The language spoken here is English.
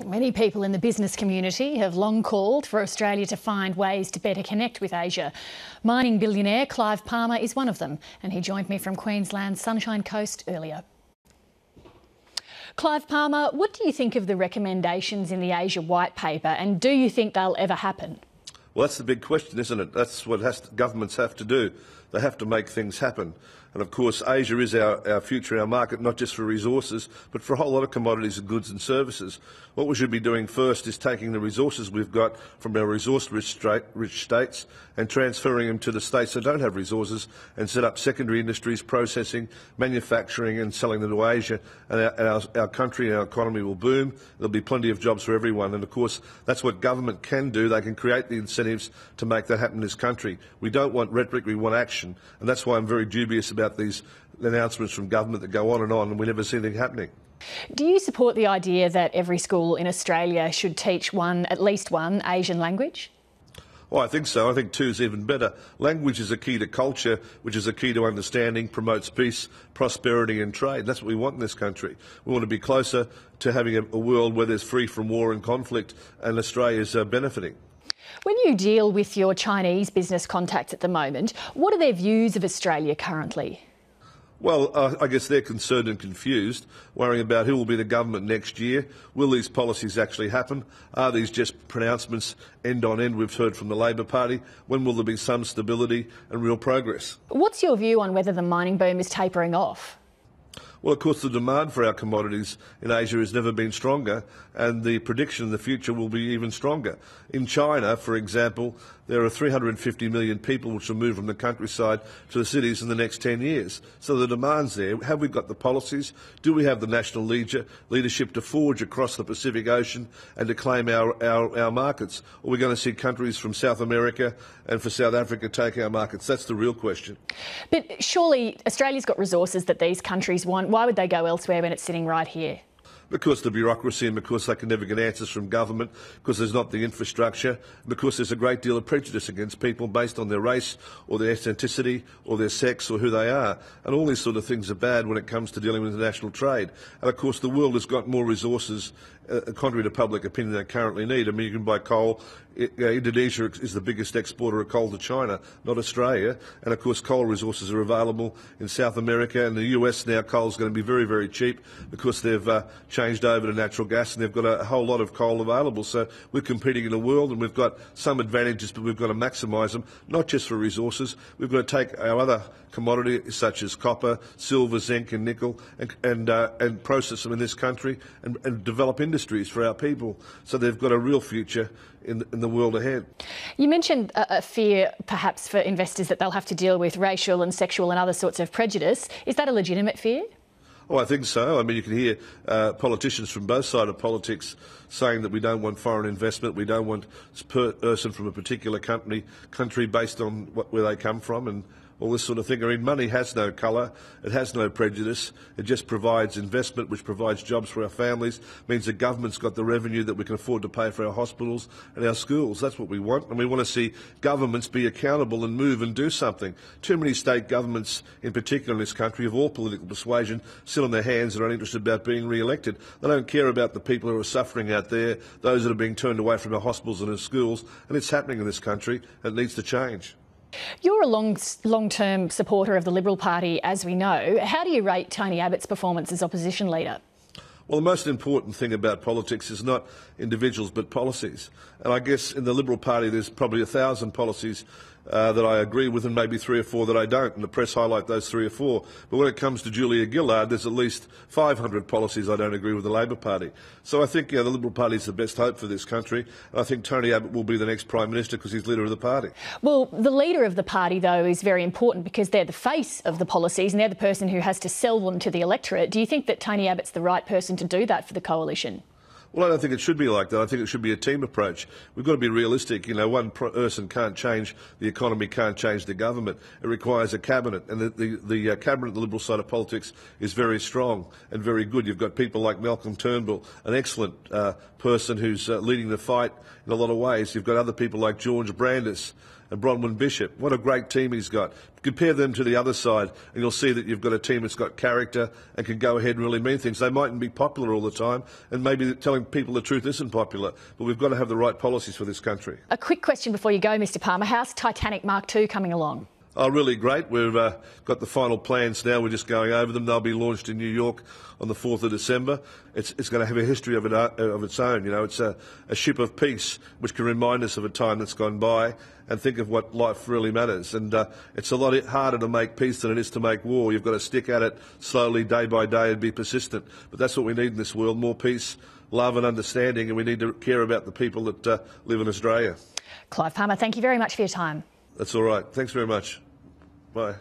Many people in the business community have long called for Australia to find ways to better connect with Asia. Mining billionaire Clive Palmer is one of them, and he joined me from Queensland's Sunshine Coast earlier. Clive Palmer, what do you think of the recommendations in the Asia White Paper, and do you think they'll ever happen? Well, that's the big question, isn't it? That's what governments have to do. They have to make things happen. And of course, Asia is our future, our market, not just for resources, but for a whole lot of commodities and goods and services. What we should be doing first is taking the resources we've got from our resource-rich states and transferring them to the states that don't have resources and set up secondary industries, processing, manufacturing and selling them to Asia. And our country and our economy will boom. There'll be plenty of jobs for everyone. And of course, that's what government can do. They can create the incentives to make that happen in this country. We don't want rhetoric, we want action. And that's why I'm very dubious about these announcements from government that go on and we never see anything happening. Do you support the idea that every school in Australia should teach at least one Asian language? Oh, I think so. I think two is even better. Language is a key to culture, which is a key to understanding, promotes peace, prosperity and trade. That's what we want in this country. We want to be closer to having a world where there's free from war and conflict, and Australia's benefiting. When you deal with your Chinese business contacts at the moment, what are their views of Australia currently? Well, I guess they're concerned and confused, worrying about who will be the government next year. Will these policies actually happen? Are these just pronouncements end on end we've heard from the Labor Party? When will there be some stability and real progress? What's your view on whether the mining boom is tapering off? Well, of course, the demand for our commodities in Asia has never been stronger, and the prediction in the future will be even stronger. In China, for example, there are 350 million people which will move from the countryside to the cities in the next 10 years. So the demand's there. Have we got the policies? Do we have the national leadership to forge across the Pacific Ocean and to claim our markets? Or are we going to see countries from South America and for South Africa take our markets? That's the real question. But surely Australia's got resources that these countries want. Why would they go elsewhere when it's sitting right here? Because the bureaucracy and because they can never get answers from government, because there's not the infrastructure, because there's a great deal of prejudice against people based on their race or their ethnicity or their sex or who they are. And all these sort of things are bad when it comes to dealing with international trade. And of course the world has got more resources, contrary to public opinion, they currently need. I mean, you can buy coal. Indonesia is the biggest exporter of coal to China, not Australia. And of course coal resources are available in South America and the US now. Coal's going to be very, very cheap because they've changed over to natural gas and they've got a whole lot of coal available. So we're competing in a world and we've got some advantages, but we've got to maximise them, not just for resources. We've got to take our other commodities such as copper, silver, zinc and nickel and process them in this country and develop industries for our people so they've got a real future in the world ahead. You mentioned a fear perhaps for investors that they'll have to deal with racial and sexual and other sorts of prejudice. Is that a legitimate fear? Oh, I think so. I mean, you can hear politicians from both sides of politics saying that we don't want foreign investment, we don't want a person from a particular country based on where they come from and all this sort of thing. I mean, money has no colour, it has no prejudice, it just provides investment which provides jobs for our families, means the government's got the revenue that we can afford to pay for our hospitals and our schools. That's what we want, and we want to see governments be accountable and move and do something. Too many state governments, in particular in this country, of all political persuasion, sit on their hands and are interested about being re-elected. They don't care about the people who are suffering out there, those that are being turned away from our hospitals and our schools, and it's happening in this country, and it needs to change. You're a long-term supporter of the Liberal Party, as we know. How do you rate Tony Abbott's performance as opposition leader? Well, the most important thing about politics is not individuals but policies. And I guess in the Liberal Party there's probably 1,000 policies that I agree with and maybe 3 or 4 that I don't, and the press highlight those 3 or 4. But when it comes to Julia Gillard, there's at least 500 policies I don't agree with the Labor Party. So I think the Liberal Party is the best hope for this country, and I think Tony Abbott will be the next Prime Minister because he's leader of the party. Well, the leader of the party, though, is very important because they're the face of the policies and they're the person who has to sell them to the electorate. Do you think that Tony Abbott's the right person to do that for the coalition? Well, I don't think it should be like that. I think it should be a team approach. We've got to be realistic. You know, one person can't change the economy, can't change the government. It requires a cabinet, and the cabinet, the Liberal side of politics, is very strong and very good. You've got people like Malcolm Turnbull, an excellent person who's leading the fight in a lot of ways. You've got other people like George Brandis and Bronwyn Bishop. What a great team he's got. Compare them to the other side and you'll see that you've got a team that's got character and can go ahead and really mean things. They mightn't be popular all the time, and maybe telling people the truth isn't popular, but we've got to have the right policies for this country. A quick question before you go, Mr Palmer. How's Titanic Mark II coming along? Oh, really great. We've got the final plans now. We're just going over them. They'll be launched in New York on the 4th of December. It's going to have a history of its own. You know, it's a ship of peace which can remind us of a time that's gone by and think of what life really matters. And it's a lot harder to make peace than it is to make war. You've got to stick at it slowly, day by day, and be persistent. But that's what we need in this world, more peace, love and understanding, and we need to care about the people that live in Australia. Clive Palmer, thank you very much for your time. That's all right. Thanks very much. Bye.